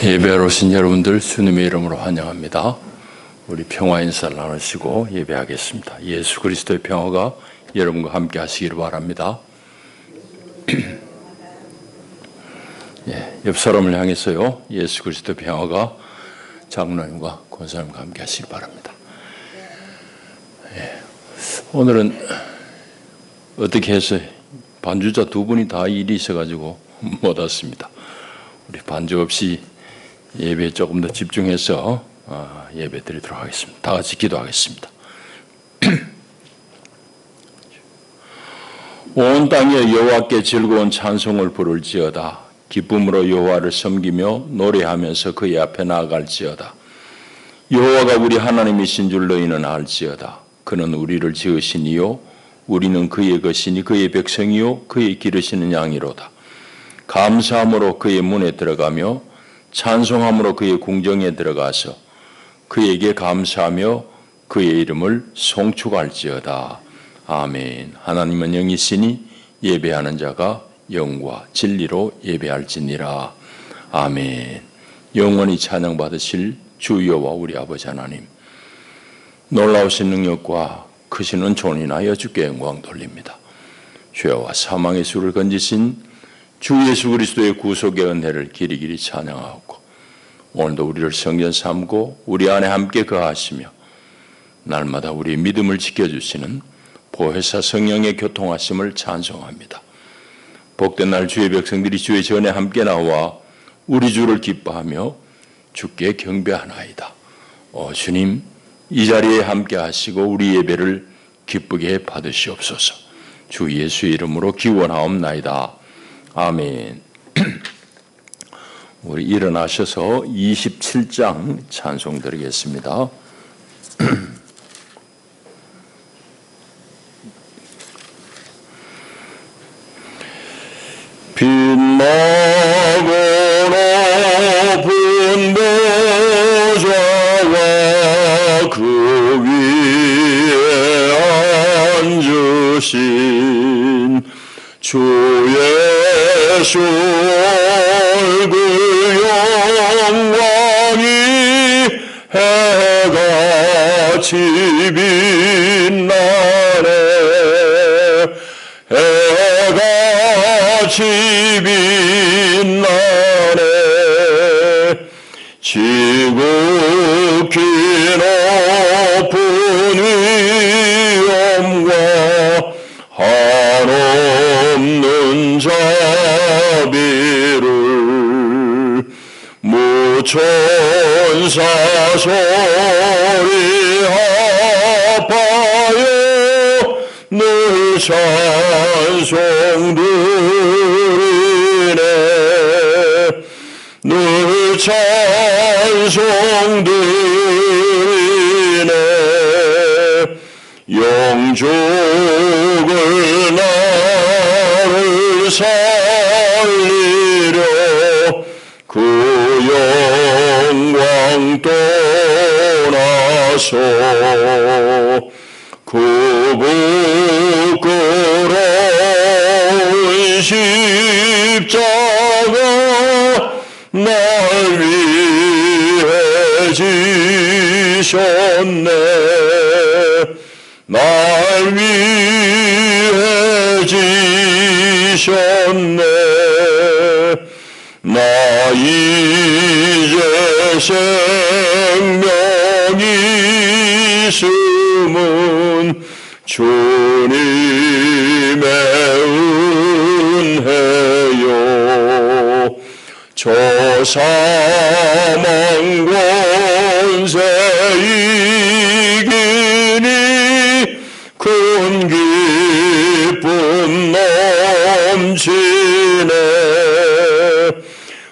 예배하러 오신 여러분들 주님의 이름으로 환영합니다. 우리 평화 인사를 나누시고 예배하겠습니다. 예수 그리스도의 평화가 여러분과 함께 하시기를 바랍니다. 옆 사람을 향해서요, 예수 그리스도의 평화가 장로님과 권사님과 함께 하시기 바랍니다. 오늘은 어떻게 해서 반주자 두 분이 다 일이 있어가지고 못 왔습니다. 우리 반주 없이 예배에 조금 더 집중해서 예배 드리도록 하겠습니다. 다 같이 기도하겠습니다. 온 땅에 여호와께 즐거운 찬송을 부를지어다. 기쁨으로 여호와를 섬기며 노래하면서 그의 앞에 나아갈지어다. 여호와가 우리 하나님이신 줄 너희는 알지어다. 그는 우리를 지으신 이요 우리는 그의 것이니 그의 백성이요 그의 기르시는 양이로다. 감사함으로 그의 문에 들어가며 찬송함으로 그의 궁정에 들어가서 그에게 감사하며 그의 이름을 송축할지어다. 아멘. 하나님은 영이시니 예배하는 자가 영과 진리로 예배할지니라. 아멘. 영원히 찬양받으실 주 여호와 우리 아버지 하나님, 놀라우신 능력과 크신 은총을 인하여 주께 영광 돌립니다. 죄와 사망의 수를 건지신 주 예수 그리스도의 구속의 은혜를 길이길이 찬양하고, 오늘도 우리를 성전 삼고 우리 안에 함께 거하시며 날마다 우리의 믿음을 지켜주시는 보혜사 성령의 교통하심을 찬송합니다. 복된 날 주의 백성들이 주의 전에 함께 나와 우리 주를 기뻐하며 주께 경배하나이다. 주님, 이 자리에 함께 하시고 우리 예배를 기쁘게 받으시옵소서. 주 예수의 이름으로 기원하옵나이다. 아멘. 우리 일어나셔서 27장 찬송 드리겠습니다. 빛나고 높은 보좌와 그 위에 앉으신 주 예수 얼굴 영광이 해같이 빛나네. 해같이 빛나네. 지극히 높은 위엄과 한없는 자비를 무천사 소리 합하여 늘 찬송 드리네. 늘 찬송 드리네. 영죽을 나를 살리려 그 영광 떠나서 그 부끄러운 십자가 날 위해 지셨네. 날 위해 지셨네. 나 이제 생명이 있음은 주님의 은혜요. 저 사망 권세 이기니 큰 기쁨 넘치네.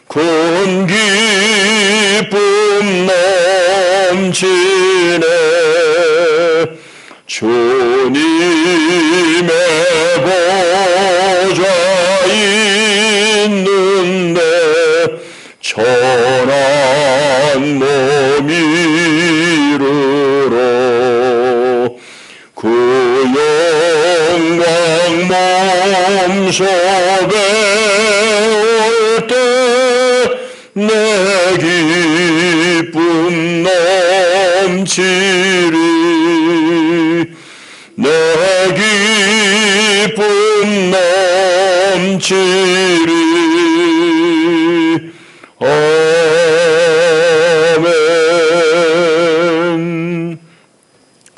큰 기쁨 넘치네. 주님의 보좌 있는데 천한 몸 이르러 그 영광 몸속에 올 때 내게 기쁨 넘치리 내 기쁨 넘치리 아멘.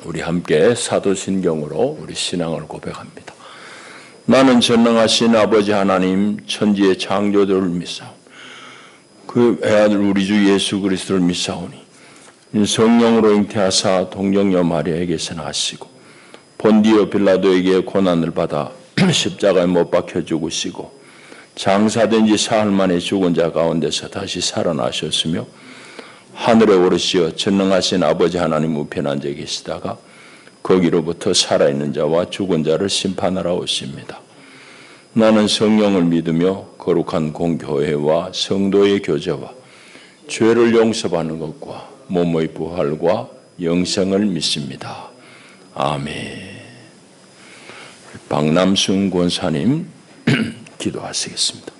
우리 함께 사도신경으로 우리 신앙을 고백합니다. 나는 전능하신 아버지 하나님 천지의 창조주를 믿사오니 그 외아들 우리 주 예수 그리스도를 믿사오니 성령으로 잉태하사 동정녀 마리아에게서 나시고 본디오 빌라도에게 고난을 받아 십자가에 못 박혀 죽으시고 장사된 지 사흘 만에 죽은 자 가운데서 다시 살아나셨으며 하늘에 오르시어 전능하신 아버지 하나님 우편에 앉아 계시다가 거기로부터 살아있는 자와 죽은 자를 심판하러 오십니다. 나는 성령을 믿으며 거룩한 공교회와 성도의 교제와 죄를 용서받는 것과 몸의 부활과 영생을 믿습니다. 아멘. 박남순 권사님 기도하시겠습니다.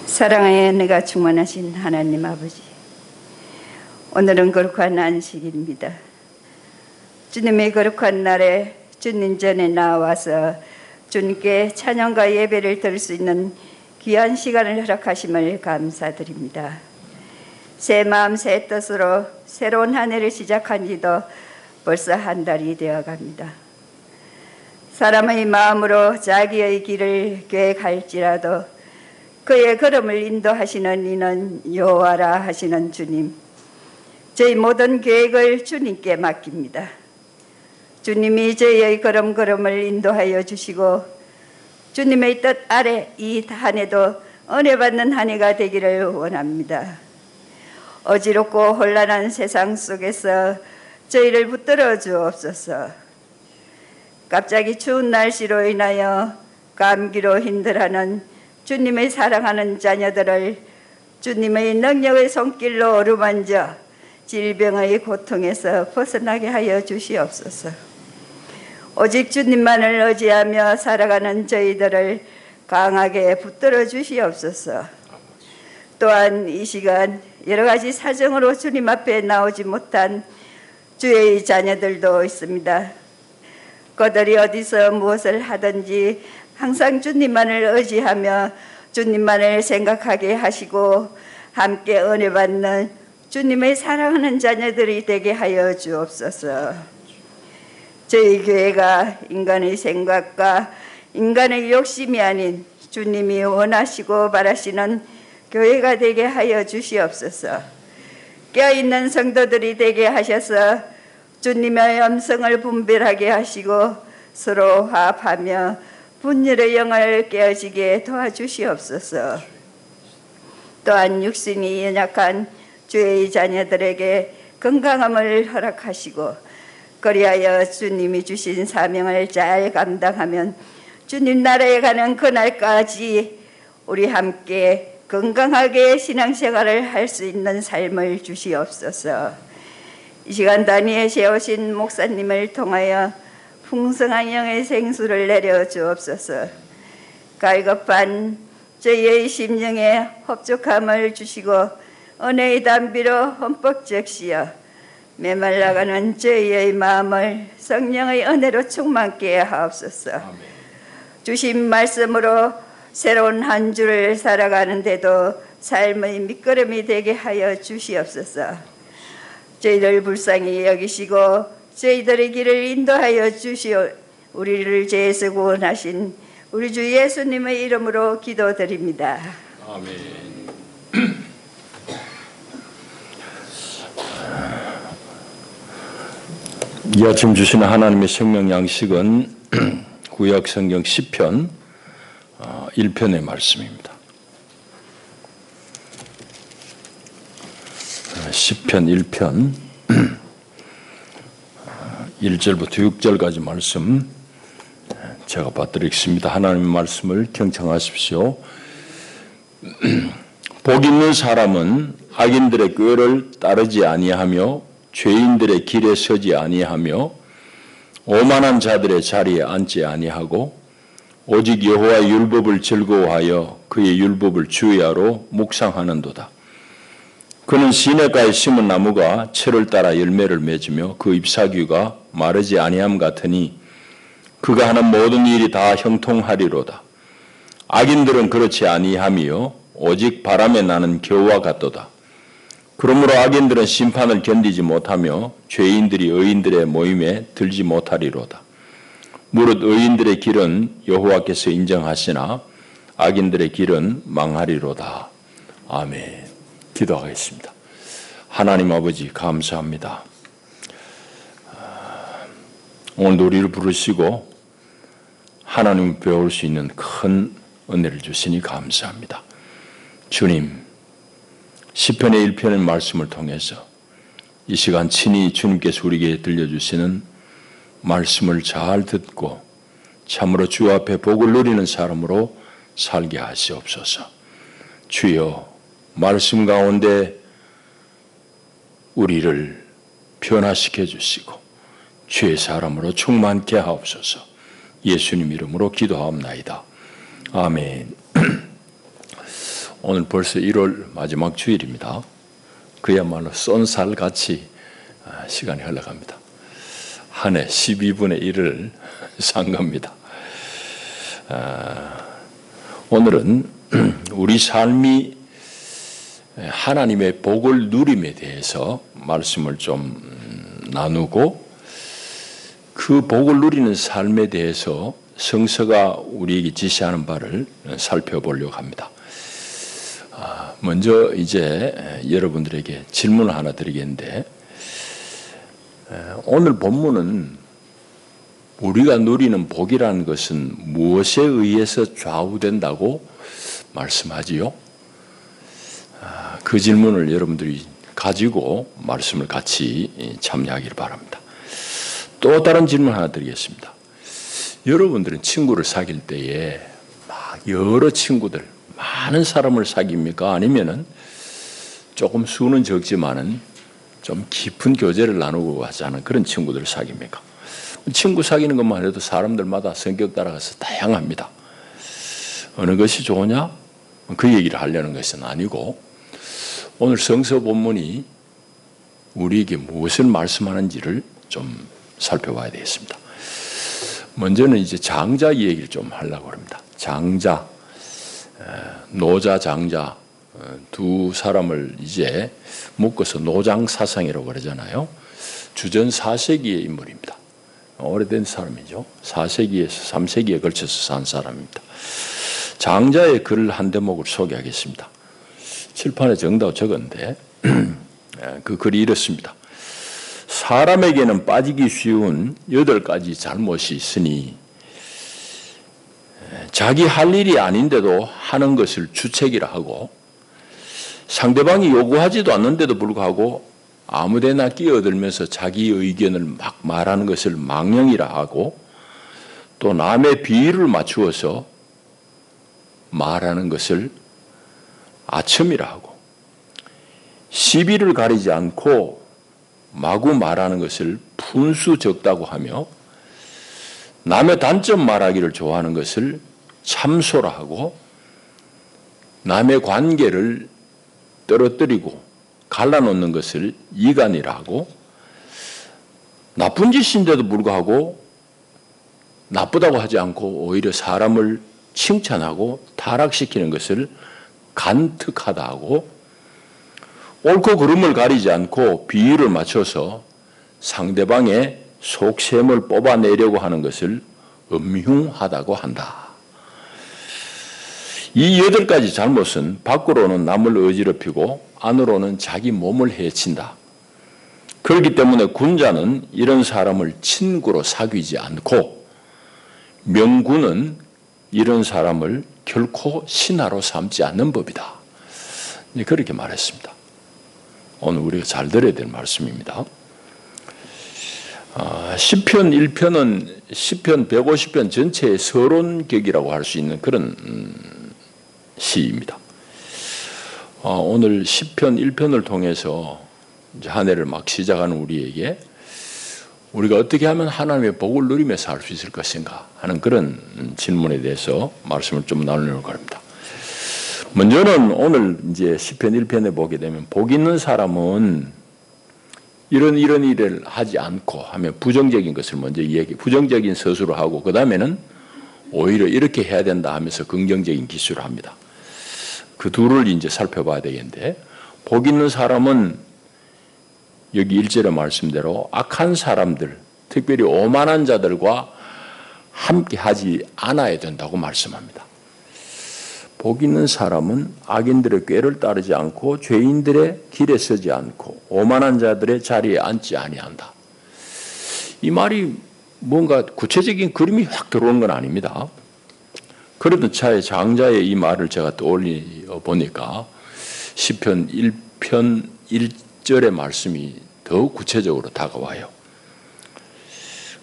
사랑의 은혜가 충만하신 하나님 아버지, 오늘은 거룩한 안식일입니다. 주님의 거룩한 날에 주님 전에 나와서 주님께 찬양과 예배를 드릴 수 있는 귀한 시간을 허락하심을 감사드립니다. 새 마음 새 뜻으로 새로운 한 해를 시작한 지도 벌써 한 달이 되어갑니다. 사람의 마음으로 자기의 길을 계획할지라도 그의 걸음을 인도하시는 이는 여호와라 하시는 주님, 저희 모든 계획을 주님께 맡깁니다. 주님이 저희의 걸음걸음을 인도하여 주시고 주님의 뜻 아래 이 한 해도 은혜 받는 한 해가 되기를 원합니다. 어지럽고 혼란한 세상 속에서 저희를 붙들어 주옵소서. 갑자기 추운 날씨로 인하여 감기로 힘들어하는 주님의 사랑하는 자녀들을 주님의 능력의 손길로 어루만져 질병의 고통에서 벗어나게 하여 주시옵소서. 오직 주님만을 의지하며 살아가는 저희들을 강하게 붙들어 주시옵소서. 또한 이 시간 여러 가지 사정으로 주님 앞에 나오지 못한 주의 자녀들도 있습니다. 그들이 어디서 무엇을 하든지 항상 주님만을 의지하며 주님만을 생각하게 하시고 함께 은혜 받는 주님의 사랑하는 자녀들이 되게 하여 주옵소서. 저희 교회가 인간의 생각과 인간의 욕심이 아닌 주님이 원하시고 바라시는 교회가 되게 하여 주시옵소서. 깨어있는 성도들이 되게 하셔서 주님의 음성을 분별하게 하시고 서로 화합하며 분열의 영을 깨어지게 도와주시옵소서. 또한 육신이 연약한 주의 자녀들에게 건강함을 허락하시고 그리하여 주님이 주신 사명을 잘 감당하면 주님 나라에 가는 그날까지 우리 함께 건강하게 신앙생활을 할 수 있는 삶을 주시옵소서. 이 시간 단위에 세우신 목사님을 통하여 풍성한 영의 생수를 내려 주옵소서. 갈급한 저희의 심령에 흡족함을 주시고 은혜의 담비로 흠뻑 적시어 메말라가는 저희의 마음을 성령의 은혜로 충만케 하옵소서. 아멘. 주신 말씀으로 새로운 한 주를 살아가는데도 삶의 밑거름이 되게 하여 주시옵소서. 저희들 불쌍히 여기시고 저희들의 길을 인도하여 주시오. 우리를 죄에서 구원하신 우리 주 예수님의 이름으로 기도드립니다. 아멘. 이 아침 주시는 하나님의 생명 양식은 구약 성경 시편 1편의 말씀입니다. 시편 1편 1절부터 6절까지 말씀 제가 받드리겠습니다. 하나님의 말씀을 경청하십시오. 복 있는 사람은 악인들의 꾀를 따르지 아니하며 죄인들의 길에 서지 아니하며 오만한 자들의 자리에 앉지 아니하고 오직 여호와의 율법을 즐거워하여 그의 율법을 주야로 묵상하는도다. 그는 시냇가에 심은 나무가 철을 따라 열매를 맺으며 그 잎사귀가 마르지 아니함 같으니 그가 하는 모든 일이 다 형통하리로다. 악인들은 그렇지 아니함이요 오직 바람에 나는 겨와 같도다. 그러므로 악인들은 심판을 견디지 못하며 죄인들이 의인들의 모임에 들지 못하리로다. 무릇 의인들의 길은 여호와께서 인정하시나 악인들의 길은 망하리로다. 아멘. 기도하겠습니다. 하나님 아버지 감사합니다. 오늘 우리를 부르시고 하나님을 배울 수 있는 큰 은혜를 주시니 감사합니다. 주님, 시편의 1편의 말씀을 통해서 이 시간 친히 주님께서 우리에게 들려주시는 말씀을 잘 듣고 참으로 주 앞에 복을 누리는 사람으로 살게 하시옵소서. 주여, 말씀 가운데 우리를 변화시켜 주시고 주의 사람으로 충만케 하옵소서. 예수님 이름으로 기도하옵나이다. 아멘. 오늘 벌써 1월 마지막 주일입니다. 그야말로 쏜살같이 시간이 흘러갑니다. 한 해 12분의 1을 산 겁니다. 오늘은 우리 삶이 하나님의 복을 누림에 대해서 말씀을 좀 나누고 그 복을 누리는 삶에 대해서 성서가 우리에게 지시하는 바를 살펴보려고 합니다. 먼저 이제 여러분들에게 질문을 하나 드리겠는데, 오늘 본문은 우리가 누리는 복이라는 것은 무엇에 의해서 좌우된다고 말씀하지요? 그 질문을 여러분들이 가지고 말씀을 같이 참여하기를 바랍니다. 또 다른 질문 하나 드리겠습니다. 여러분들은 친구를 사귈 때에 막 여러 친구들, 많은 사람을 사깁니까? 아니면은 조금 수는 적지만은 좀 깊은 교제를 나누고 하자는 그런 친구들을 사깁니까? 친구 사귀는 것만 해도 사람들마다 성격 따라가서 다양합니다. 어느 것이 좋으냐? 그 얘기를 하려는 것은 아니고, 오늘 성서 본문이 우리에게 무엇을 말씀하는지를 좀 살펴봐야 되겠습니다. 먼저는 이제 장자 얘기를 좀 하려고 합니다. 장자, 노자, 장자 두 사람을 이제 묶어서 노장사상이라고 그러잖아요. 주전 4세기의 인물입니다. 오래된 사람이죠. 4세기에서 3세기에 걸쳐서 산 사람입니다. 장자의 글 한 대목을 소개하겠습니다. 칠판에 정답 적었는데 그 글이 이렇습니다. 사람에게는 빠지기 쉬운 8가지 잘못이 있으니 자기 할 일이 아닌데도 하는 것을 주책이라 하고, 상대방이 요구하지도 않는데도 불구하고 아무데나 끼어들면서 자기 의견을 막 말하는 것을 망령이라 하고, 또 남의 비위를 맞추어서 말하는 것을 아첨이라 하고, 시비를 가리지 않고 마구 말하는 것을 분수 적다고 하며, 남의 단점 말하기를 좋아하는 것을 참소라 하고, 남의 관계를 떨어뜨리고 갈라놓는 것을 이간이라 하고, 나쁜 짓인데도 불구하고 나쁘다고 하지 않고 오히려 사람을 칭찬하고 타락시키는 것을 간특하다 하고, 옳고 그름을 가리지 않고 비율을 맞춰서 상대방의 속셈을 뽑아내려고 하는 것을 음흉하다고 한다. 이 8가지 잘못은 밖으로는 남을 어지럽히고 안으로는 자기 몸을 해친다. 그렇기 때문에 군자는 이런 사람을 친구로 사귀지 않고, 명군은 이런 사람을 결코 신하로 삼지 않는 법이다. 그렇게 말했습니다. 오늘 우리가 잘 들어야 될 말씀입니다. 시편 1편은 시편 150편 전체의 서론격이라고 할 수 있는 그런 시입니다. 오늘 시편 1편을 통해서 이제 한 해를 막 시작하는 우리에게 우리가 어떻게 하면 하나님의 복을 누리며 살 수 있을 것인가 하는 그런 질문에 대해서 말씀을 좀 나누려고 합니다. 먼저는 오늘 이제 시편 1편에 보게 되면 복 있는 사람은 이런 일을 하지 않고 하면 부정적인 것을 먼저 부정적인 서술을 하고 그 다음에는 오히려 이렇게 해야 된다 하면서 긍정적인 기술을 합니다. 그 둘을 이제 살펴봐야 되겠는데 복 있는 사람은 여기 1절의 말씀대로 악한 사람들, 특별히 오만한 자들과 함께 하지 않아야 된다고 말씀합니다. 복 있는 사람은 악인들의 꾀를 따르지 않고 죄인들의 길에 서지 않고 오만한 자들의 자리에 앉지 아니한다. 이 말이 뭔가 구체적인 그림이 확 들어오는 건 아닙니다. 그러던 차에 장자의 이 말을 제가 떠올려 보니까 시편 1편 1절의 말씀이 더 구체적으로 다가와요.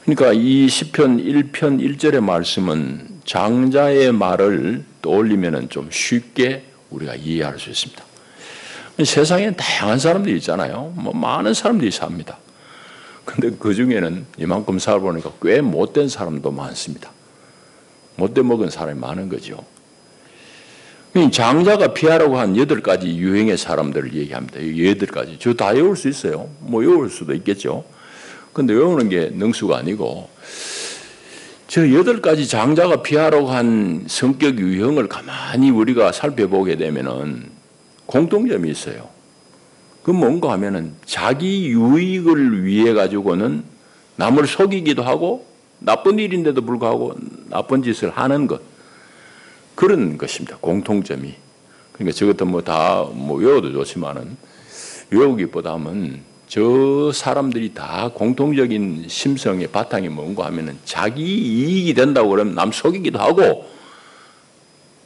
그러니까 이 시편 1편 1절의 말씀은 장자의 말을 떠올리면 좀 쉽게 우리가 이해할 수 있습니다. 세상에 다양한 사람들이 있잖아요. 많은 사람들이 삽니다. 근데 그 중에는 이만큼 살아보니까 꽤 못된 사람도 많습니다. 못돼 먹은 사람이 많은 거죠. 장자가 피하라고 한 8가지 유행의 사람들을 얘기합니다. 8가지. 저 다 외울 수 있어요. 외울 수도 있겠죠. 근데 외우는 게 능수가 아니고 저 8가지 장자가 피하라고 한 성격 유형을 가만히 우리가 살펴보게 되면은 공통점이 있어요. 그 뭔가 하면은 자기 유익을 위해 가지고는 남을 속이기도 하고 나쁜 일인데도 불구하고 나쁜 짓을 하는 것. 그런 것입니다. 공통점이. 그러니까 저것도 다 외워도 좋지만은 외우기보다는 저 사람들이 다 공통적인 심성의 바탕이 뭔가 하면은 자기 이익이 된다고 그러면 남 속이기도 하고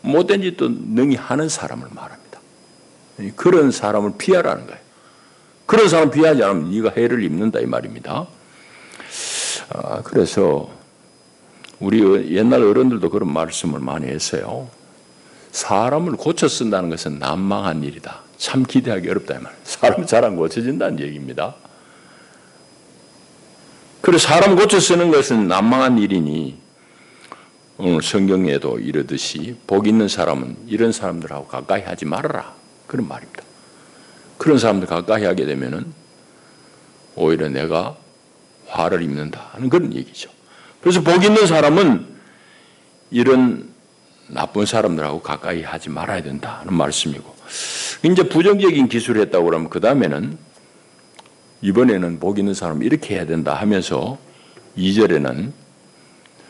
못된 짓도 능히 하는 사람을 말합니다. 그런 사람을 피하라는 거예요. 그런 사람 피하지 않으면 네가 해를 입는다 이 말입니다. 그래서 우리 옛날 어른들도 그런 말씀을 많이 했어요. 사람을 고쳐 쓴다는 것은 난망한 일이다. 참 기대하기 어렵다 이 말. 사람 잘 안 고쳐진다는 얘기입니다. 그래서 사람 고쳐 쓰는 것은 난망한 일이니 오늘 성경에도 이르듯이 복 있는 사람은 이런 사람들하고 가까이 하지 말아라. 그런 말입니다. 그런 사람들 가까이 하게 되면은 오히려 내가 화를 입는다 하는 그런 얘기죠. 그래서 복 있는 사람은 이런 나쁜 사람들하고 가까이 하지 말아야 된다 하는 말씀이고 이제 부정적인 기술을 했다고 그러면 그 다음에는 이번에는 복 있는 사람은 이렇게 해야 된다 하면서 2절에는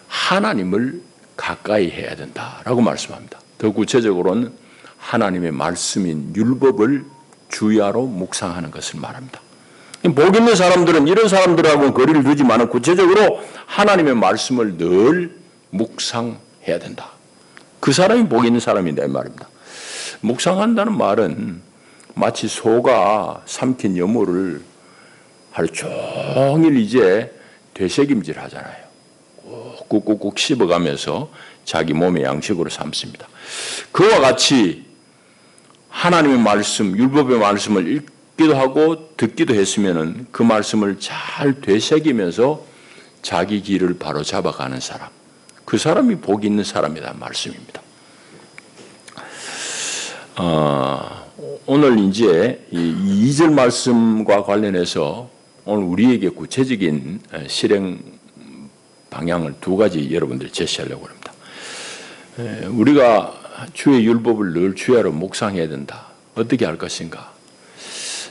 하나님을 가까이 해야 된다라고 말씀합니다. 더 구체적으로는 하나님의 말씀인 율법을 주야로 묵상하는 것을 말합니다. 복 있는 사람들은 이런 사람들하고는 거리를 두지만 구체적으로 하나님의 말씀을 늘 묵상해야 된다. 그 사람이 복 있는 사람이다 이 말입니다. 묵상한다는 말은 마치 소가 삼킨 여물을 하루 종일 이제 되새김질 하잖아요. 꾹꾹꾹 씹어가면서 자기 몸의 양식으로 삼습니다. 그와 같이 하나님의 말씀, 율법의 말씀을 읽기도 하고 듣기도 했으면은 그 말씀을 잘 되새기면서 자기 길을 바로 잡아가는 사람. 그 사람이 복 있는 사람이라는 말씀입니다. 오늘 이제 이 2절 말씀과 관련해서 오늘 우리에게 구체적인 실행 방향을 2가지 여러분들 제시하려고 합니다. 우리가 주의 율법을 늘 주야로 묵상해야 된다. 어떻게 할 것인가?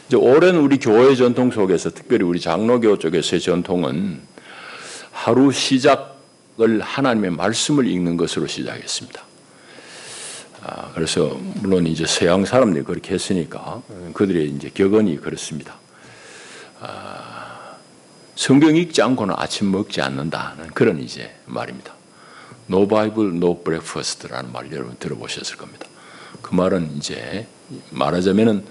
이제 오랜 우리 교회 전통 속에서 특별히 우리 장로교 쪽에서의 전통은 하루 시작을 하나님의 말씀을 읽는 것으로 시작했습니다. 그래서 물론 이제 서양 사람들이 그렇게 했으니까 그들의 이제 격언이 그렇습니다. 성경 읽지 않고는 아침 먹지 않는다는 그런 이제 말입니다. No Bible, no breakfast라는 말 여러분 들어보셨을 겁니다. 그 말은 이제 말하자면은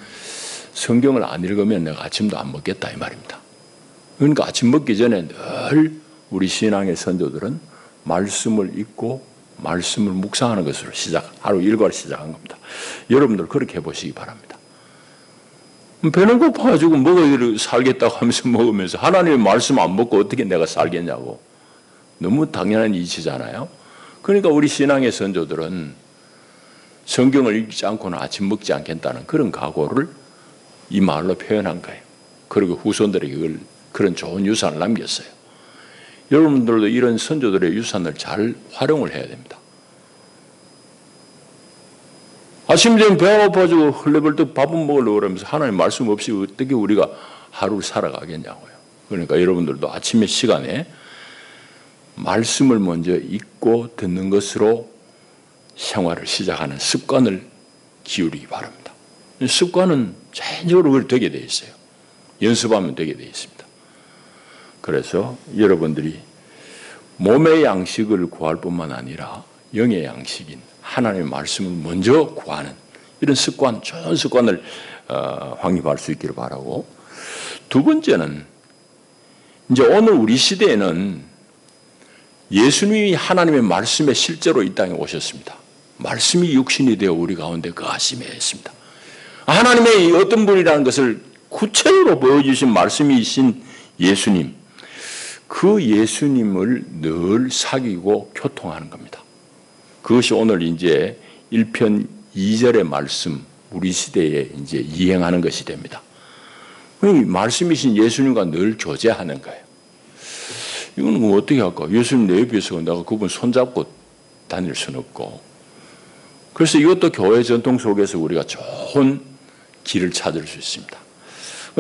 성경을 안 읽으면 내가 아침도 안 먹겠다 이 말입니다. 그러니까 아침 먹기 전에 늘 우리 신앙의 선조들은 말씀을 읽고 말씀을 묵상하는 것으로 하루 일과를 시작한 겁니다. 여러분들 그렇게 해보시기 바랍니다. 배는 고파가지고 먹어 살겠다고 하면서 먹으면서 하나님의 말씀 안 먹고 어떻게 내가 살겠냐고. 너무 당연한 이치잖아요. 그러니까 우리 신앙의 선조들은 성경을 읽지 않고는 아침 먹지 않겠다는 그런 각오를 이 말로 표현한 거예요. 그리고 후손들에게 그런 좋은 유산을 남겼어요. 여러분들도 이런 선조들의 유산을 잘 활용을 해야 됩니다. 아침 되면 배가 고파지고 헐레벌떡 밥은 먹으려고 그러면서 하나님 말씀 없이 어떻게 우리가 하루를 살아가겠냐고요. 그러니까 여러분들도 아침의 시간에 말씀을 먼저 읽고 듣는 것으로 생활을 시작하는 습관을 기울이기 바랍니다. 습관은 자연적으로 그걸 되게 되어 있어요. 연습하면 되게 되어 있습니다. 그래서 여러분들이 몸의 양식을 구할 뿐만 아니라 영의 양식인 하나님의 말씀을 먼저 구하는 이런 습관, 좋은 습관을 확립할 수 있기를 바라고, 두 번째는 이제 오늘 우리 시대에는 예수님이 하나님의 말씀에 실제로 이 땅에 오셨습니다. 말씀이 육신이 되어 우리 가운데 거하심에 했습니다. 하나님의 어떤 분이라는 것을 구체적으로 보여주신 말씀이신 예수님, 그 예수님을 늘 사귀고 교통하는 겁니다. 그것이 오늘 이제 1편 2절의 말씀, 우리 시대에 이제 이행하는 것이 됩니다. 말씀이신 예수님과 늘 교제하는 거예요. 이거는 뭐 어떻게 할까? 예수님 내 옆에 있어 내가 그분 손잡고 다닐 수는 없고. 그래서 이것도 교회 전통 속에서 우리가 좋은 길을 찾을 수 있습니다.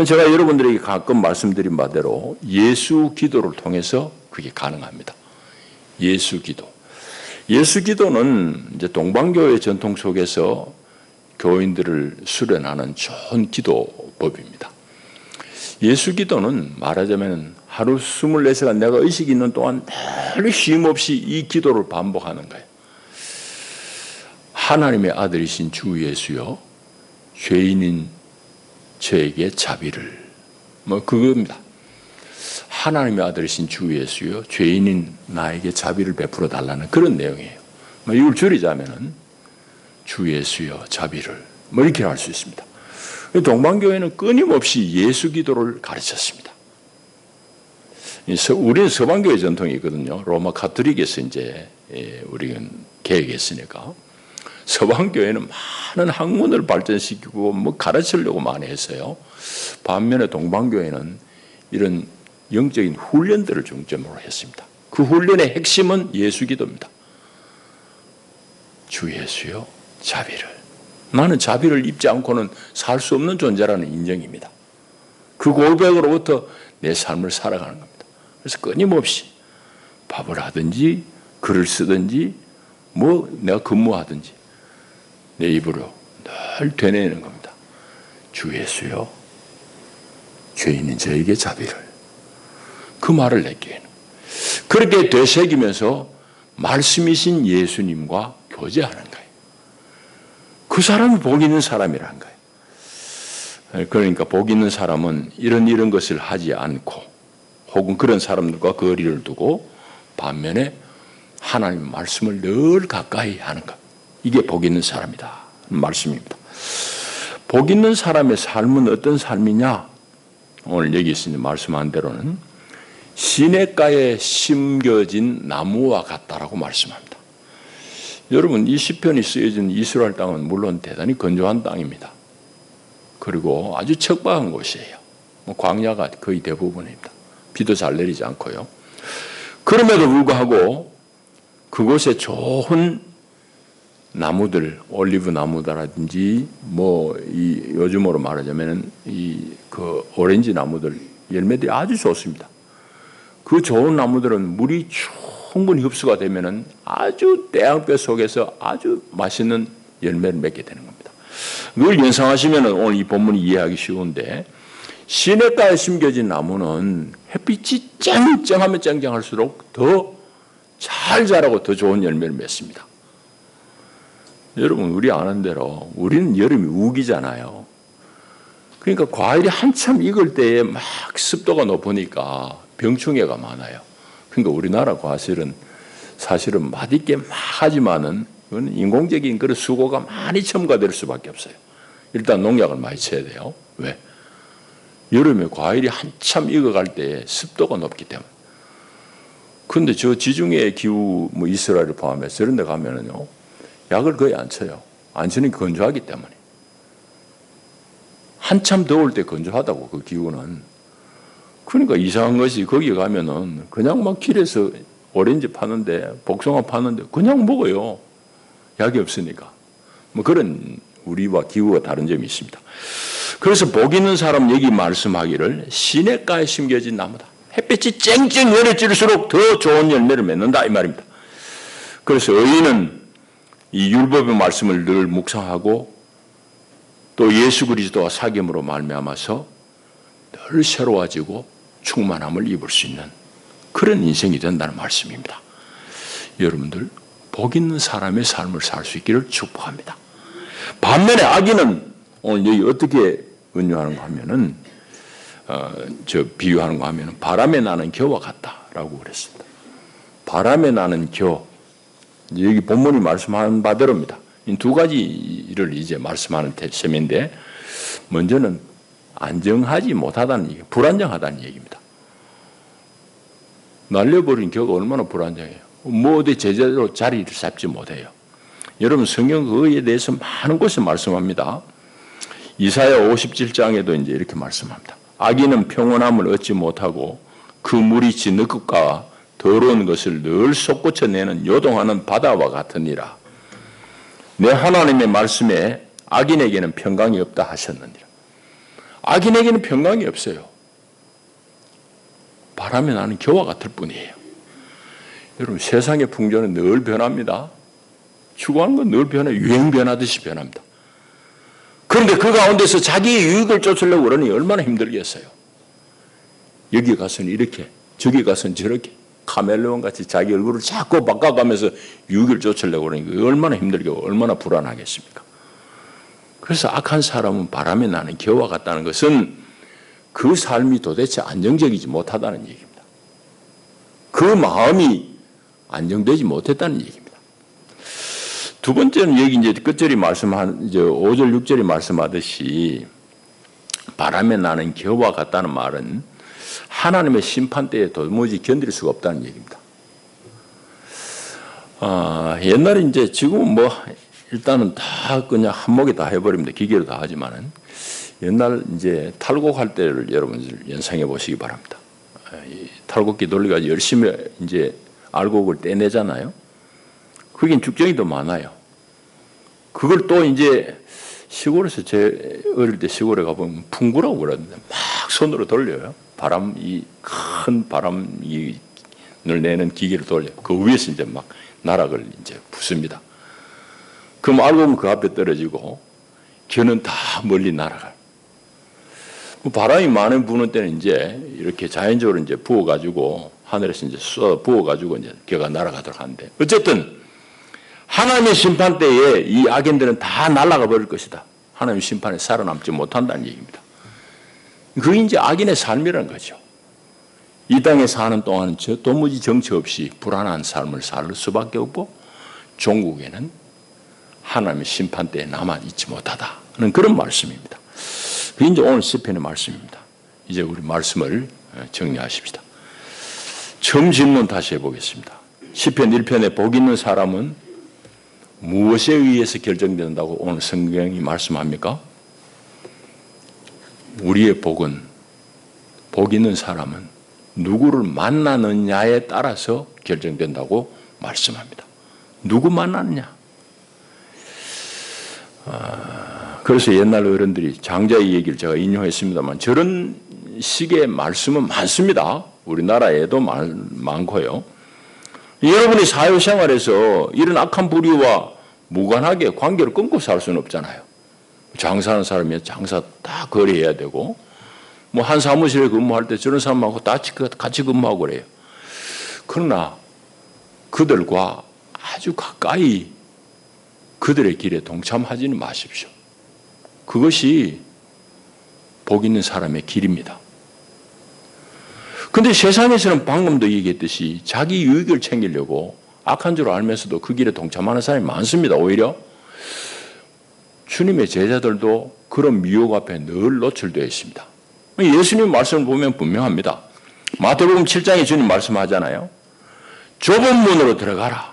제가 여러분들에게 가끔 말씀드린 바대로 예수 기도를 통해서 그게 가능합니다. 예수 기도. 예수 기도는 이제 동방교회 전통 속에서 교인들을 수련하는 좋은 기도법입니다. 예수 기도는 말하자면 하루 24시간 내가 의식이 있는 동안 늘 쉼없이 이 기도를 반복하는 거예요. 하나님의 아들이신 주 예수여, 죄인인 저에게 자비를, 그겁니다. 하나님의 아들이신 주 예수여, 죄인인 나에게 자비를 베풀어 달라는 그런 내용이에요. 이걸 줄이자면은 주 예수여 자비를 이렇게 할 수 있습니다. 동방교회는 끊임없이 예수 기도를 가르쳤습니다. 우리는 서방교회 전통이 있거든요. 로마 가톨릭에서 이제 우리는 개혁했으니까. 서방교회는 많은 학문을 발전시키고 가르치려고 많이 했어요. 반면에 동방교회는 이런 영적인 훈련들을 중점으로 했습니다. 그 훈련의 핵심은 예수 기도입니다. 주 예수여 자비를. 나는 자비를 입지 않고는 살 수 없는 존재라는 인정입니다. 그 고백으로부터 내 삶을 살아가는 겁니다. 그래서 끊임없이 밥을 하든지 글을 쓰든지 내가 근무하든지 내 입으로 늘 되뇌는 겁니다. 주 예수여 죄인인 저에게 자비를. 그 말을 내게 그렇게 되새기면서 말씀이신 예수님과 교제하는 거예요. 그 사람이 복 있는 사람이라는 거예요. 그러니까 복 있는 사람은 이런 것을 하지 않고 혹은 그런 사람들과 거리를 두고 반면에 하나님의 말씀을 늘 가까이 하는 것. 이게 복 있는 사람이다. 말씀입니다. 복 있는 사람의 삶은 어떤 삶이냐? 오늘 여기 있으니 말씀한 대로는 시냇가에 심겨진 나무와 같다라고 말씀합니다. 여러분, 이 시편이 쓰여진 이스라엘 땅은 물론 대단히 건조한 땅입니다. 그리고 아주 척박한 곳이에요. 광야가 거의 대부분입니다. 비도 잘 내리지 않고요. 그럼에도 불구하고 그곳에 좋은 나무들, 올리브 나무다라든지 요즘으로 말하자면 그 오렌지 나무들 열매들이 아주 좋습니다. 그 좋은 나무들은 물이 충분히 흡수가 되면은 아주 태양볕 속에서 아주 맛있는 열매를 맺게 되는 겁니다. 그걸 연상하시면은 오늘 이 본문이 이해하기 쉬운데, 시냇가에 심겨진 나무는 햇빛이 쨍쨍하면 쨍쨍할수록 더 잘 자라고 더 좋은 열매를 맺습니다. 여러분, 우리 아는 대로 우리는 여름이 우기잖아요. 그러니까 과일이 한참 익을 때에 막 습도가 높으니까 병충해가 많아요. 그러니까 우리나라 과실은 사실은 맛있게 막 하지만은 그건 인공적인 그런 수고가 많이 첨가될 수밖에 없어요. 일단 농약을 많이 쳐야 돼요. 왜? 여름에 과일이 한참 익어갈 때 습도가 높기 때문에. 그런데 저 지중해 기후, 뭐 이스라엘을 포함해서 저런 데 가면은요, 약을 거의 안 쳐요. 안 치는 게 건조하기 때문에. 한참 더울 때 건조하다고, 그 기후는. 그러니까 이상한 것이 거기 가면은 그냥 막 길에서 오렌지 파는데, 복숭아 파는데 그냥 먹어요. 약이 없으니까. 뭐 그런 우리와 기후가 다른 점이 있습니다. 그래서 복 있는 사람 여기 말씀하기를 시냇가에 심겨진 나무다. 햇빛이 쨍쨍 내려질수록 더 좋은 열매를 맺는다 이 말입니다. 그래서 의인은 이 율법의 말씀을 늘 묵상하고 또 예수 그리스도와 사귐으로 말미암아서 늘 새로워지고 충만함을 입을 수 있는 그런 인생이 된다는 말씀입니다. 여러분들 복 있는 사람의 삶을 살 수 있기를 축복합니다. 반면에 악인은 오늘 여기 어떻게 은유하는가 하면은 비유하는가 하면은 바람에 나는 겨와 같다라고 그랬습니다. 바람에 나는 겨, 여기 본문이 말씀하는 바대로입니다. 이 두 가지를 이제 말씀하는 셈인데, 먼저는 안정하지 못하다는 얘기, 불안정하다는 얘기입니다. 날려버린 겨가 얼마나 불안정해요. 뭐 어디 제대로 자리를 잡지 못해요. 여러분 성경 그거에 대해서 많은 곳에 말씀합니다. 이사야 57장에도 이제 이렇게 말씀합니다. 악인은 평온함을 얻지 못하고 그 물이 진흙과 더러운 것을 늘 솟구쳐내는 요동하는 바다와 같으니라. 내 하나님의 말씀에 악인에게는 평강이 없다 하셨느니라. 악인에게는 평강이 없어요. 바람에 나는 겨와 같을 뿐이에요. 여러분 세상의 풍조는 늘 변합니다. 추구하는 건 늘 변해요. 유행 변하듯이 변합니다. 그런데 그 가운데서 자기의 유익을 쫓으려고 그러니 얼마나 힘들겠어요. 여기 가서는 이렇게, 저기 가서는 저렇게 카멜레온 같이 자기 얼굴을 자꾸 바꿔가면서 유익을 쫓으려고 그러니까 얼마나 힘들고 얼마나 불안하겠습니까. 그래서 악한 사람은 바람에 나는 겨와 같다는 것은 그 삶이 도대체 안정적이지 못하다는 얘기입니다. 그 마음이 안정되지 못했다는 얘기입니다. 두 번째는 여기 이제 끝절이 말씀한, 이제 5절, 6절이 말씀하듯이 바람에 나는 겨와 같다는 말은 하나님의 심판 때에 도무지 견딜 수가 없다는 얘기입니다. 옛날에 이제 지금은 뭐 일단은 다 그냥 한목에 다 해버립니다. 기계로 다 하지만은 옛날 이제 탈곡할 때를 여러분들 연상해 보시기 바랍니다. 탈곡기 돌려가지고 열심히 이제 알곡을 떼내잖아요. 그게 죽정이 더 많아요. 그걸 또 이제 시골에서 제 어릴 때 시골에 가보면 풍구라고 그러는데 막 손으로 돌려요. 이 큰 바람을 내는 기계를 돌려. 그 위에서 이제 막 나락을 이제 붓습니다. 그럼 알곡은 그 앞에 떨어지고 겨는 다 멀리 날아가요. 바람이 많이 부는 때는 이제 이렇게 자연적으로 이제 부어가지고 하늘에서 이제 쏟아 부어가지고 이제 겨가 날아가도록 하는데, 어쨌든 하나님의 심판 때에 이 악인들은 다 날아가 버릴 것이다. 하나님의 심판에 살아남지 못한다는 얘기입니다. 그게 이제 악인의 삶이라는 거죠. 이 땅에 사는 동안은 도무지 정처 없이 불안한 삶을 살 수밖에 없고 종국에는 하나님의 심판 때에 남아 있지 못하다는 그런 말씀입니다. 그게 이제 오늘 시편의 말씀입니다. 이제 우리 말씀을 정리하십시다. 처음 질문 다시 해보겠습니다. 시편 1편에 복 있는 사람은 무엇에 의해서 결정된다고 오늘 성경이 말씀합니까? 우리의 복은, 복 있는 사람은 누구를 만나느냐에 따라서 결정된다고 말씀합니다. 누구 만나느냐? 그래서 옛날 어른들이 장자의 얘기를 제가 인용했습니다만 저런 식의 말씀은 많습니다. 우리나라에도 많고요. 여러분이 사회생활에서 이런 악한 부류와 무관하게 관계를 끊고 살 수는 없잖아요. 장사하는 사람이 장사 다 거래해야 되고, 뭐 한 사무실에 근무할 때 저런 사람하고 다 같이 근무하고 그래요. 그러나 그들과 아주 가까이 그들의 길에 동참하지는 마십시오. 그것이 복 있는 사람의 길입니다. 그런데 세상에서는 방금도 얘기했듯이 자기 유익을 챙기려고 악한 줄 알면서도 그 길에 동참하는 사람이 많습니다. 오히려 주님의 제자들도 그런 미혹 앞에 늘 노출되어 있습니다. 예수님 말씀을 보면 분명합니다. 마태복음 7장에 주님 말씀하잖아요. 좁은 문으로 들어가라.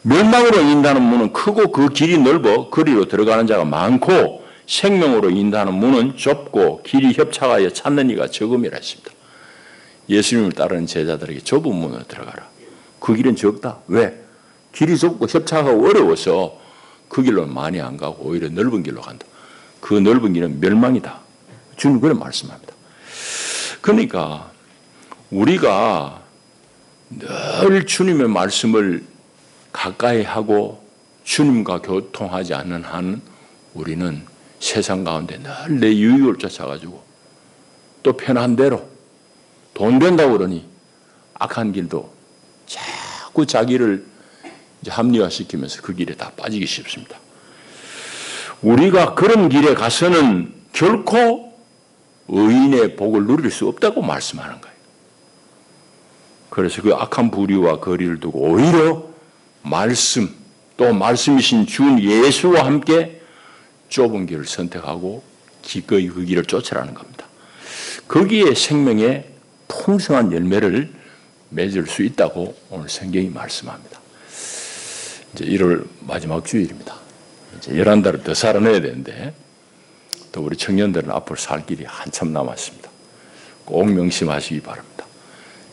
멸망으로 인다는 문은 크고 그 길이 넓어 거리로 들어가는 자가 많고 생명으로 인다는 문은 좁고 길이 협착하여 찾는 이가 적음이라 했습니다. 예수님을 따르는 제자들에게 좁은 문으로 들어가라. 그 길은 적다. 왜? 길이 좁고 협착하고 어려워서 그 길로 많이 안 가고 오히려 넓은 길로 간다. 그 넓은 길은 멸망이다. 주님 그런 말씀합니다. 그러니까 우리가 늘 주님의 말씀을 가까이 하고 주님과 교통하지 않는 한 우리는 세상 가운데 늘 내 유익을 쫓아가지고 또 편한 대로 돈 된다고 그러니 악한 길도 자꾸 자기를 이제 합리화시키면서 그 길에 다 빠지기 쉽습니다. 우리가 그런 길에 가서는 결코 의인의 복을 누릴 수 없다고 말씀하는 거예요. 그래서 그 악한 부류와 거리를 두고 오히려 말씀, 또 말씀이신 주 예수와 함께 좁은 길을 선택하고 기꺼이 그 길을 쫓으라는 겁니다. 거기에 생명의 풍성한 열매를 맺을 수 있다고 오늘 성경이 말씀합니다. 이제 1월 마지막 주일입니다. 이제 11달을 더 살아내야 되는데 또 우리 청년들은 앞으로 살 길이 한참 남았습니다. 꼭 명심하시기 바랍니다.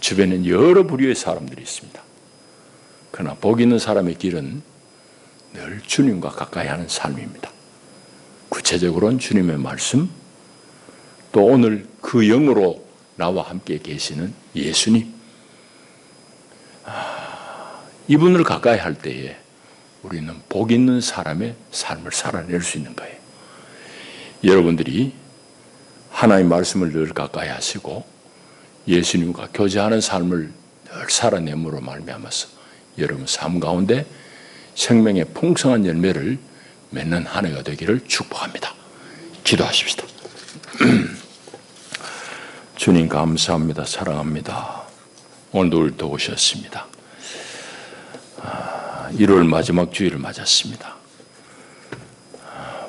주변에는 여러 부류의 사람들이 있습니다. 그러나 복 있는 사람의 길은 늘 주님과 가까이 하는 삶입니다. 구체적으로는 주님의 말씀, 또 오늘 그 영으로 나와 함께 계시는 예수님, 이분을 가까이 할 때에 우리는 복 있는 사람의 삶을 살아낼 수 있는 거예요. 여러분들이 하나님의 말씀을 늘 가까이 하시고 예수님과 교제하는 삶을 늘 살아냄으로 말미암아서 여러분 삶 가운데 생명의 풍성한 열매를 맺는 한 해가 되기를 축복합니다. 기도하십시다. 주님 감사합니다. 사랑합니다. 오늘도 우리를 도우셨습니다. 1월 마지막 주일을 맞았습니다.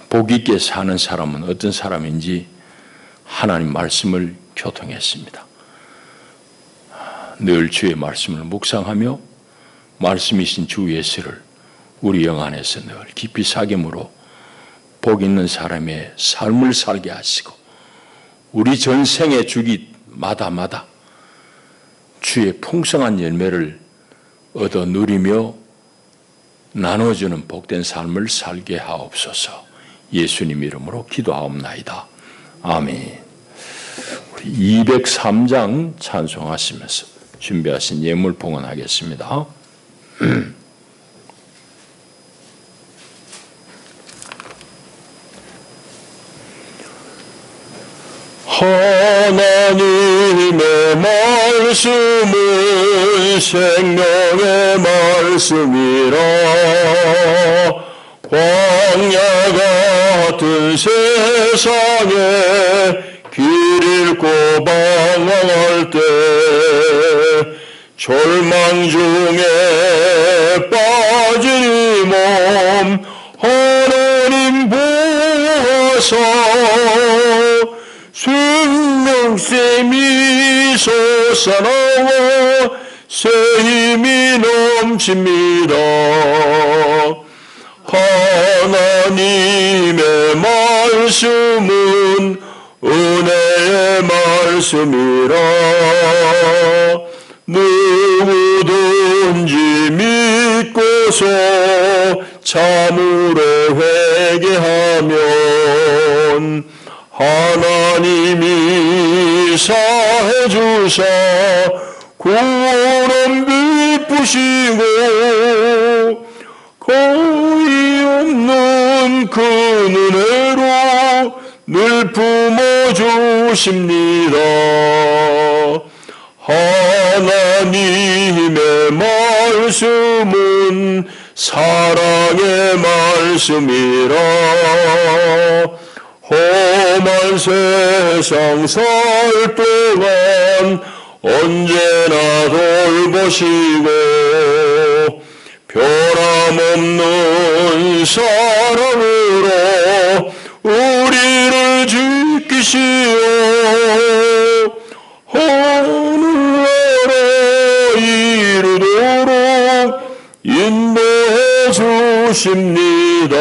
복 있게 사는 사람은 어떤 사람인지 하나님 말씀을 교통했습니다. 늘 주의 말씀을 묵상하며 말씀이신 주 예수를 우리 영 안에서 늘 깊이 사귐으로 복 있는 사람의 삶을 살게 하시고 우리 전생의 주기마다 주의 풍성한 열매를 얻어 누리며 나눠주는 복된 삶을 살게 하옵소서. 예수님 이름으로 기도하옵나이다. 아멘. 우리 203장 찬송하시면서 준비하신 예물 봉헌하겠습니다. 하나님의 말씀은 생명의 말씀이라 광야 같은 세상에 길 잃고 방황할 때 절망 중에 빠진 이 몸 하나님 보아서 생명샘이 솟아나와 새 힘이 넘칩니다. 하나님의 말씀은 은혜의 말씀이라 누구든지 믿고서 참으로 회개하면 하나님이 사해 주사 구원은 베푸시고 거의 없는 그 은혜로 늘 품어주십니다. 하나님의 말씀은 사랑의 말씀이라 험한 세상 살 동안 언제나 돌보시고 변함없는 사랑으로 우리를 인도해 주십니다.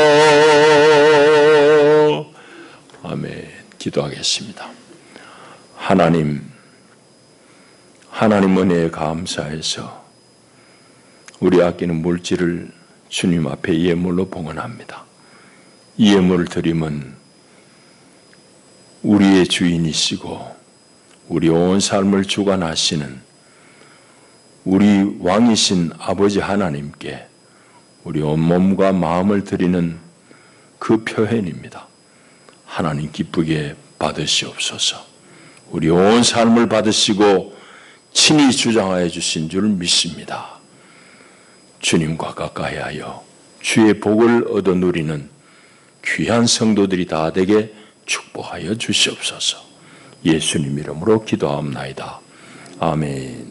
아멘. 기도하겠습니다. 하나님 은혜에 감사해서 우리 아끼는 물질을 주님 앞에 예물로 봉헌합니다. 이 예물을 드리면 우리의 주인이시고 우리 온 삶을 주관하시는 우리 왕이신 아버지 하나님께 우리 온몸과 마음을 드리는 그 표현입니다. 하나님 기쁘게 받으시옵소서. 우리 온 삶을 받으시고 친히 주장하여 주신 줄 믿습니다. 주님과 가까이 하여 주의 복을 얻어 누리는 귀한 성도들이 다 되게 축복하여 주시옵소서. 예수님 이름으로 기도하옵나이다. 아멘.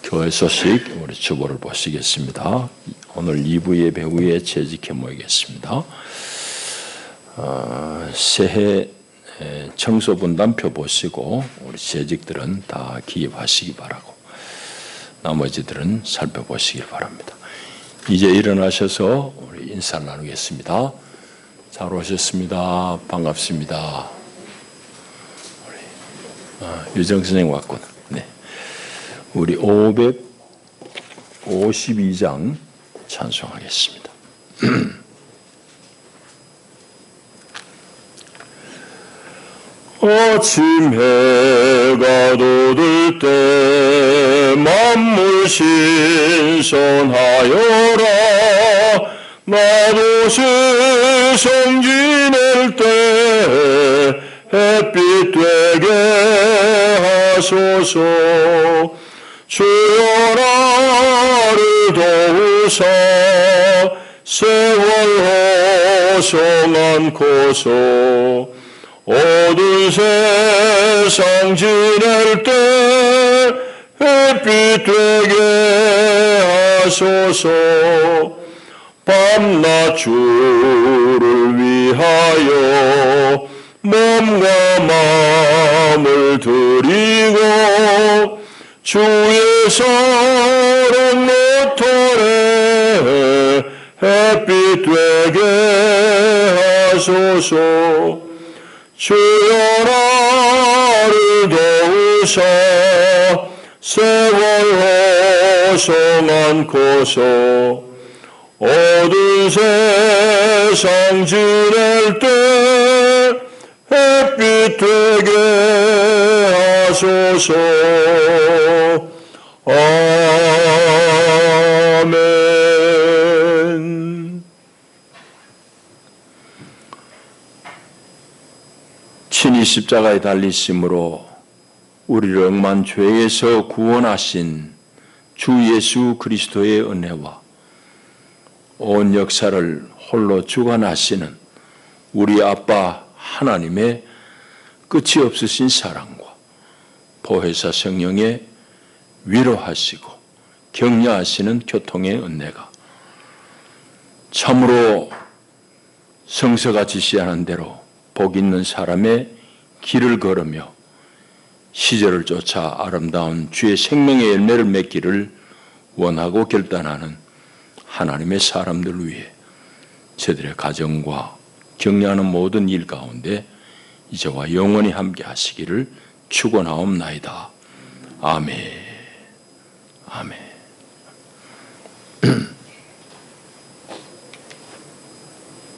교회 소식 우리 주보를 보시겠습니다. 오늘 2부 예배 후에 재직해 모이겠습니다. 새해 청소분담표 보시고 우리 재직들은 다 기입하시기 바라고 나머지들은 살펴보시길 바랍니다. 이제 일어나셔서 우리 인사를 나누겠습니다. 잘 오셨습니다. 반갑습니다. 우리 유정 선생님 왔군. 네. 우리 552장 찬송하겠습니다. 아침 해가 돋을 때 만물 신선하여라. 나도 세상 지낼 때 햇빛 되게 하소서. 주여 나를 도우사 세월 호송 않고서 어두운 세상 지낼 때 햇빛 되게 하소서. 밤낮 주를 위하여 몸과 마음을 드리고 주의 사랑 나타내 햇빛 되게 하소서. 주여 나를 도우사 세월 호송 않고서 어두운 세상 지낼 때 햇빛 되게 하소서. 아멘. 친히 십자가에 달리심으로 우리를 억만 죄에서 구원하신 주 예수 그리스도의 은혜와 온 역사를 홀로 주관하시는 우리 아빠 하나님의 끝이 없으신 사랑과 보혜사 성령의 위로하시고 격려하시는 교통의 은혜가 참으로 성서가 지시하는 대로 복 있는 사람의 길을 걸으며 시절을 쫓아 아름다운 주의 생명의 열매를 맺기를 원하고 결단하는 하나님의 사람들 위해 저들의 가정과 격려하는 모든 일 가운데 이제와 영원히 함께 하시기를 축원하옵나이다. 아멘. 아멘.